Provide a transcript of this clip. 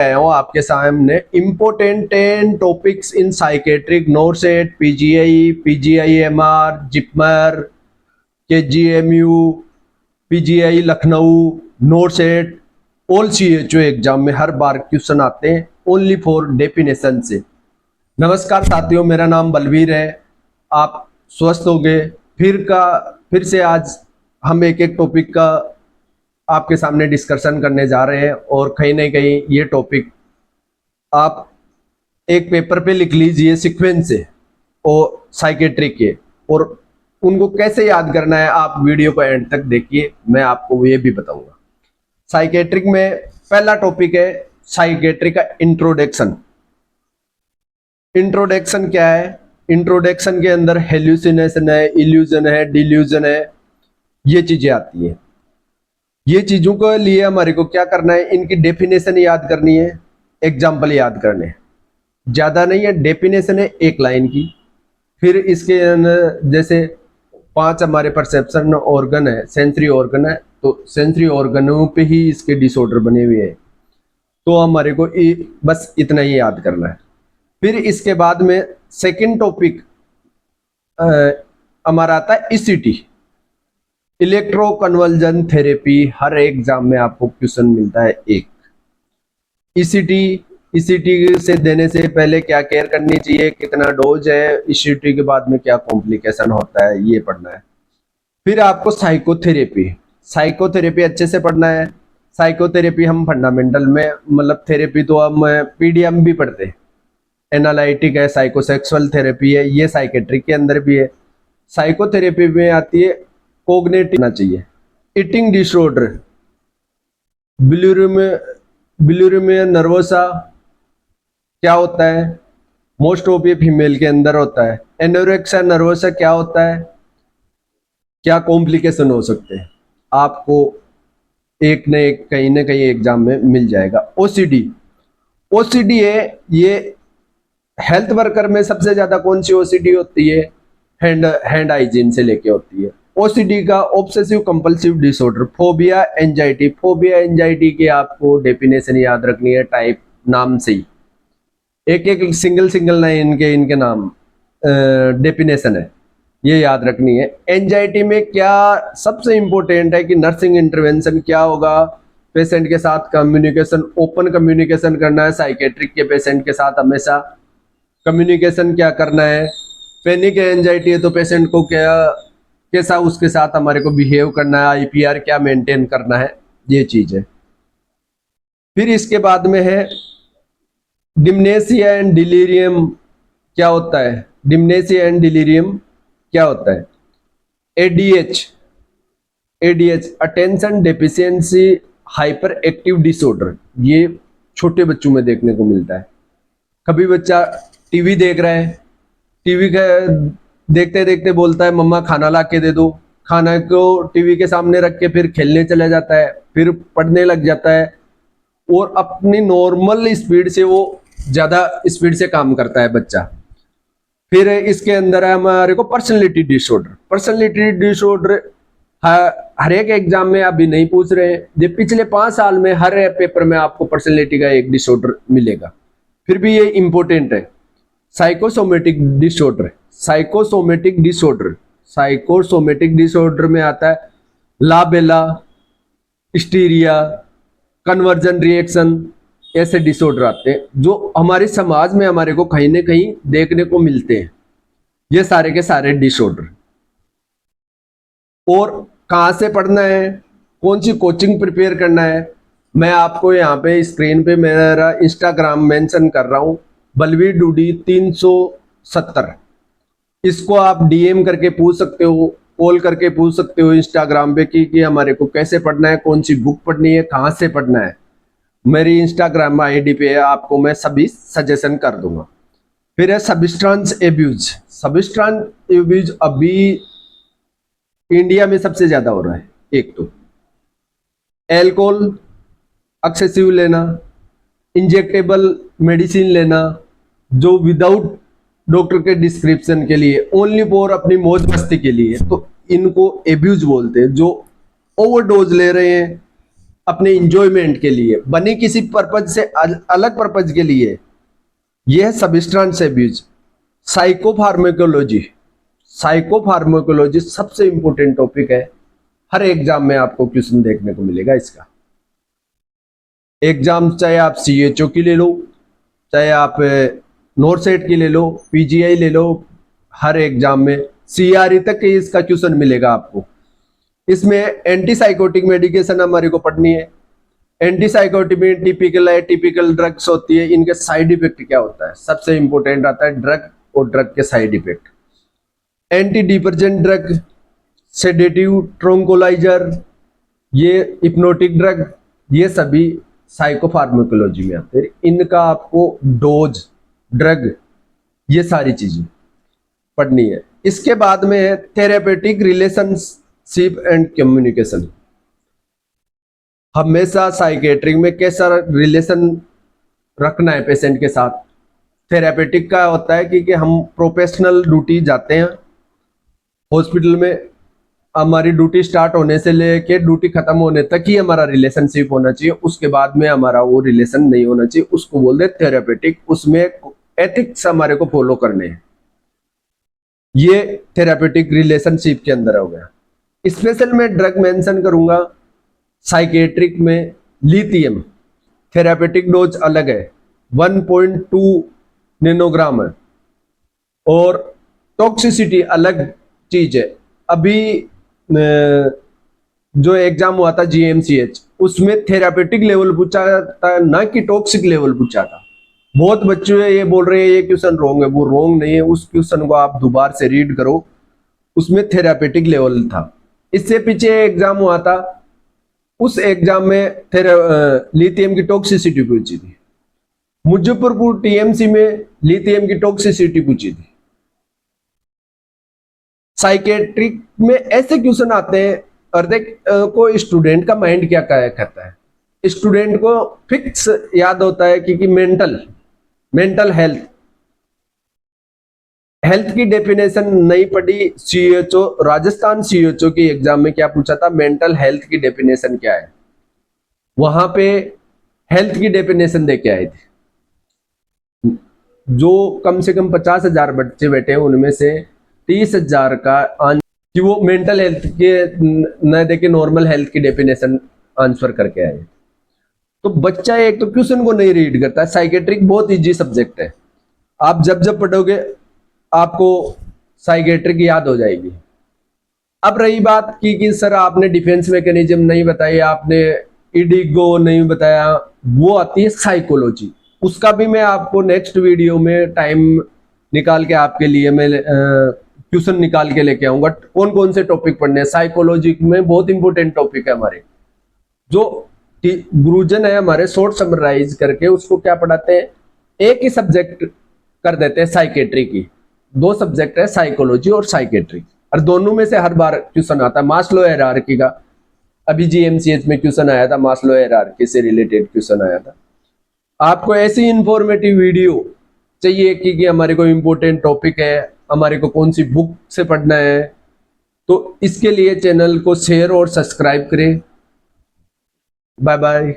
आया हूँ आपके सामने important 10 topics in psychiatric NORCET PGI PGIMER JIPMER KGMU PGI Lucknow NORCET all CHO exam में हर बार क्वेश्चन आते हैं ओनली फॉर डेफिनेशन से। नमस्कार साथियों, मेरा नाम बलवीर है। आप स्वस्थ हो गए फिर से आज हम एक एक टॉपिक का आपके सामने डिस्कशन करने जा रहे हैं और कहीं ना कहीं ये टॉपिक आप एक पेपर पे लिख लीजिए सीक्वेंस से और साइकेट्रिक के, और उनको कैसे याद करना है आप वीडियो को एंड तक देखिए, मैं आपको ये भी बताऊंगा। साइकेट्रिक में पहला टॉपिक है साइकेट्रिक का इंट्रोडक्शन। इंट्रोडक्शन क्या है? इंट्रोडक्शन के अंदर हेल्यूसिनेशन है, इल्यूजन है, डिल्यूजन है, ये चीजें आती है। ये चीजों के लिए हमारे को क्या करना है, इनकी डेफिनेशन याद करनी है, एग्जाम्पल याद करने हैं, ज्यादा नहीं है। डेफिनेशन है एक लाइन की। फिर इसके अंदर जैसे 5 हमारे परसेप्शन ऑर्गन है, सेंसरी ऑर्गन है, तो सेंसरी ऑर्गनों पे ही इसके डिसऑर्डर बने हुए हैं, तो हमारे को बस इतना ही याद करना है। फिर इसके बाद में सेकंड टॉपिक हमारा आता है ईसीटी, इलेक्ट्रो कन्वर्जन थेरेपी। हर एग्जाम में आपको क्वेश्चन मिलता है एक। ईसीटी से देने से पहले क्या केयर करनी चाहिए, कितना डोज है, ईसीटी के बाद में क्या कॉम्प्लिकेशन होता है, ये पढ़ना है। फिर आपको साइकोथेरेपी अच्छे से पढ़ना है। साइकोथेरेपी हम फंडामेंटल में, मतलब थेरेपी तो हम पीडीएम भी पढ़ते हैं, एनालिटिक है, साइकोसेक्सुअल थेरेपी है, ये साइकेट्रिक के अंदर भी है। साइकोथेरेपी में आती है कोग्निटिव चाहिए, ईटिंग डिसऑर्डर, बिल्यूरिमिया नर्वोसा क्या होता है, मोस्ट ऑफ ये फीमेल के अंदर होता है। एनोरेक्सिया नर्वोसा क्या होता है, क्या कॉम्प्लिकेशन हो सकते हैं, आपको एक न एक कहीं ना कहीं एग्जाम में मिल जाएगा। ओसीडी है, ये हेल्थ वर्कर में सबसे ज्यादा कौन सी ओसीडी होती है, हैंड हाइजीन से लेके होती है। ओसीडी का obsessive compulsive disorder, phobia anxiety की आपको डेफिनेशन याद रखनी है, टाइप नाम से ही एक सिंगल लाइन के इनके नाम डेफिनेशन है, ये याद रखनी है। एंजाइटी में क्या सबसे इंपॉर्टेंट है कि नर्सिंग इंटरवेंशन क्या होगा, पेशेंट के साथ कम्युनिकेशन, ओपन कम्युनिकेशन करना है। साइकेट्रिक के पेशेंट के साथ हमेशा कम्युनिकेशन क्या करना है। पैनिक एंजाइटी है तो पेशेंट को कैसा उसके साथ हमारे को बिहेव करना है, आईपीआर क्या मेंटेन करना है, ये चीज है। फिर इसके बाद में है डिमनेसिया एंड डिलीरियम क्या होता है, डिमनेसिया एंड डिलीरियम क्या होता है। ADH attention deficiency hyper active disorder, ये छोटे बच्चों में देखने को मिलता है। कभी बच्चा टीवी देख रहा है, टीवी का देखते देखते बोलता है मम्मा खाना ला के दे दो, खाना को टीवी के सामने रख के फिर खेलने चला जाता है, फिर पढ़ने लग जाता है, और अपनी नॉर्मल स्पीड से वो ज्यादा स्पीड से काम करता है बच्चा। फिर इसके अंदर है हमारे को पर्सनैलिटी डिसऑर्डर हर एक एग्जाम में अभी नहीं पूछ रहे हैं, ये पिछले 5 साल में हर पेपर में आपको पर्सनैलिटी का एक डिसऑर्डर मिलेगा, फिर भी ये इंपॉर्टेंट है। साइकोसोमेटिक डिसऑर्डर में आता है लाबेला, हिस्टीरिया, कन्वर्जन रिएक्शन, ऐसे डिसऑर्डर आते हैं जो हमारे समाज में हमारे को कहीं ना कहीं देखने को मिलते हैं, ये सारे के सारे डिसऑर्डर। और कहाँ से पढ़ना है, कौन सी कोचिंग प्रिपेयर करना है, मैं आपको यहाँ पे स्क्रीन पे मेरा इंस्टाग्राम मेंशन कर रहा हूँ, बलवीर डूडी 370। इसको आप डीएम करके पूछ सकते हो, कॉल करके पूछ सकते हो इंस्टाग्राम पे कि हमारे को कैसे पढ़ना है, कौन सी बुक पढ़नी है, कहाँ से पढ़ना है। मेरी इंस्टाग्राम आईडी पे आपको मैं सभी सजेशन कर दूंगा। फिर है सब्सटेंस एब्यूज अभी इंडिया में सबसे ज्यादा हो रहा है। एक तो एल्कोहल एक्सेसिव लेना, इंजेक्टेबल मेडिसिन लेना जो विदाउट डॉक्टर के डिस्क्रिप्शन के लिए, ओनली फॉर अपनी मौज मस्ती के लिए, तो इनको एब्यूज बोलते हैं। जो ओवरडोज ले रहे हैं, अपने इंजॉयमेंट के लिए, बनी किसी पर्पज से अलग पर्पज के लिए। यह है सब्सटेंस अब्यूज। साइकोफार्माकोलॉजी, साइकोफार्माकोलॉजी सबसे इंपॉर्टेंट टॉपिक है। हर एग्जाम में आपको क्वेश्चन देखने को मिलेगा इसका। एग्जाम चाहे आप CHO की ले लो, चाहे आप नॉर्सेट की ले लो, PGI ले लो, हर एग्जाम में CRE तक के इसका क्वेश्चन मिलेगा आपको। इसमें एंटीसाइकोटिक मेडिकेशन हमारे को पढ़नी है। एंटीसाइकोटिक में टिपिकल एटिपिकल ड्रग्स होती है, इनके साइड इफेक्ट क्या होता है, सबसे इंपॉर्टेंट आता है ड्रग और ड्रग के side effect. Anti depressant drug, sedative, tranquilizer, ये हिप्नोटिक ड्रग, ये सभी साइकोफार्माकोलॉजी में आते हैं। इनका आपको डोज, ड्रग, ये सारी चीजें पढ़नी है। इसके बाद में है थेरेपेटिक रिलेशनशिप एंड कम्युनिकेशन। हमेशा साइकेट्रिक में कैसा रिलेशन रखना है पेशेंट के साथ। थेरेपेटिक का होता है कि हम प्रोफेशनल ड्यूटी जाते हैं हॉस्पिटल में, हमारी ड्यूटी स्टार्ट होने से लेके ड्यूटी खत्म होने तक ही हमारा रिलेशनशिप होना चाहिए, उसके बाद में हमारा वो रिलेशन नहीं होना चाहिए, उसको बोलते हैं थेरेपेटिक। उसमें एथिक्स हमारे को फॉलो करने हैं। ये थेरेपेटिक रिलेशनशिप के अंदर हो गया। स्पेशल में ड्रग मेंशन करूंगा साइकेट्रिक में लिथियम, थेरेपेटिक डोज अलग है, 1.2 नैनोग्राम है, और टॉक्सिसिटी अलग चीज है। अभी जो एग्जाम हुआ था GMCH, उसमें थेरापेटिक लेवल पूछा था, ना कि टॉक्सिक लेवल पूछा था। बहुत बच्चे ये बोल रहे हैं ये क्वेश्चन रॉन्ग है, वो रॉन्ग नहीं है। उस क्वेश्चन को आप दोबारा से रीड करो, उसमें थेरापेटिक लेवल था। इससे पीछे एग्जाम हुआ था, उस एग्जाम में लिथियम की टॉक्सिसिटी पूछी थी। मुजफ्फरपुर TMC में लिथियम की टॉक्सिसिटी पूछी थी। साइकेट्रिक में ऐसे क्वेश्चन आते हैं, और देख को स्टूडेंट का माइंड क्या कहता है। स्टूडेंट को फिक्स याद होता है कि मेंटल हेल्थ की डेफिनेशन नहीं पढ़ी। CHO, राजस्थान CHO की एग्जाम में क्या पूछा था, मेंटल हेल्थ की डेफिनेशन क्या है, वहां पे हेल्थ की डेफिनेशन दे के आए थे। जो कम से कम 50,000 बच्चे बैठे हैं, उनमें से 30,000 का कि वो मेंटल हेल्थ के न देके नॉर्मल हेल्थ की डेफिनेशन आंसर करके आए। तो बच्चा एक तो क्वेश्चन को नहीं रीड करता है। साइकेट्रिक बहुत इजी सब्जेक्ट है, आप जब जब पढ़ोगे आपको साइकेट्रिक याद हो जाएगी। अब रही बात कि सर आपने डिफेंस मैकेनिज्म नहीं बताई, आपने इडिगो नहीं बताया, वो आती है साइकोलॉजी। उसका भी मैं आपको नेक्स्ट वीडियो में टाइम निकाल के आपके लिए मैं क्वेश्चन निकाल के लेके आऊंगा। कौन कौन से टॉपिक पढ़ने हैं साइकोलॉजी में, बहुत इंपॉर्टेंट टॉपिक है हमारे। जो गुरुजन है हमारे, शॉर्ट समराइज करके उसको क्या पढ़ाते हैं, एक ही सब्जेक्ट कर देते हैं साइकेट्री की। 2 सब्जेक्ट है, साइकोलॉजी और साइकेट्री, और दोनों में से हर बार क्वेश्चन आता है। मास्लो हायरार्की का अभी GMCH में क्वेश्चन आया था, मास्लो हायरार्की से रिलेटेड क्वेश्चन आया था। आपको ऐसी इंफॉर्मेटिव वीडियो चाहिए कि हमारे को इंपॉर्टेंट टॉपिक है, हमारे को कौन सी बुक से पढ़ना है, तो इसके लिए चैनल को शेयर और सब्सक्राइब करें। Bye bye.